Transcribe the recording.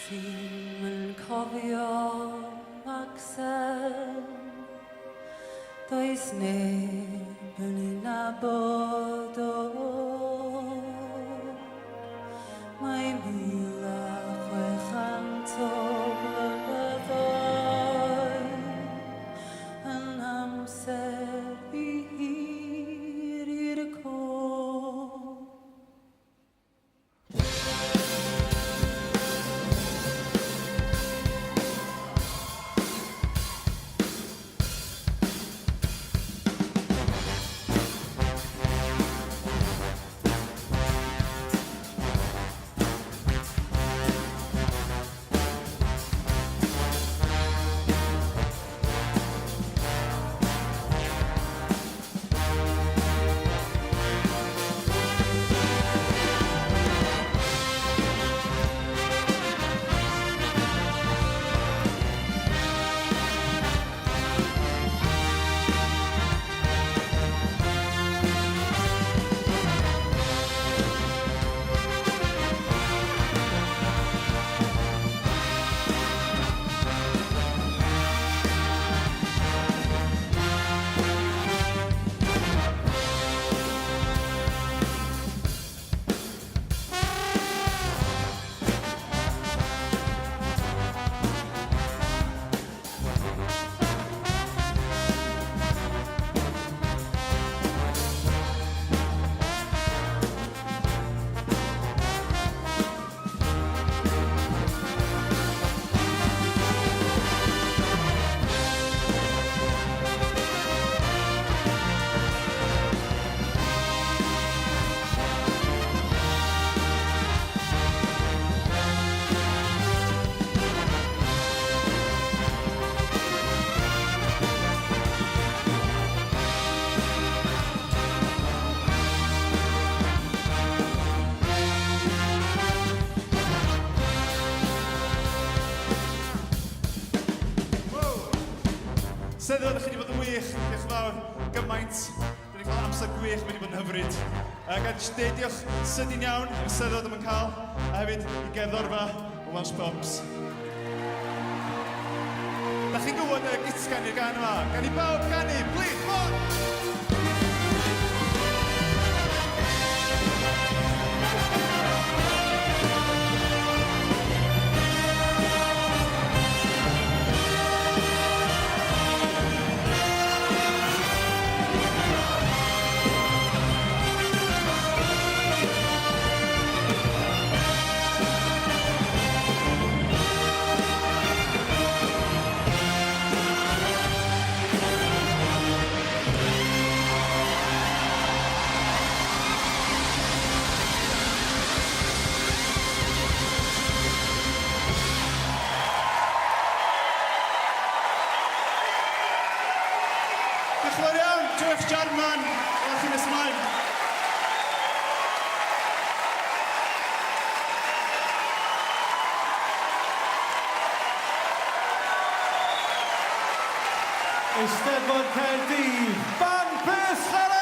Ti'n yn cofio Macsen, does neb yn ei nabod o. Mae 1600 o blynyddoedd yn amser i hir i'r côr. Seddon, chi wedi bod yn wych, diolch yn fawr, gymaint. Dwi wedi cael amser gwych, wedi bod yn hyfryd. Gael jyst deud diolch sydyn iawn i'r Seddon ddim yn cael, a hefyd i gerddorfa o Welsh Pubs. Da chi'n gwybod y gitgan i'r gan yma? Gan i bawb ganu, please, come on! Diolch yn fawr iawn, Jeff Jarman, o'r chi'n ysmlaen. Eisteddfod Caerdydd, Ban Pys Llara!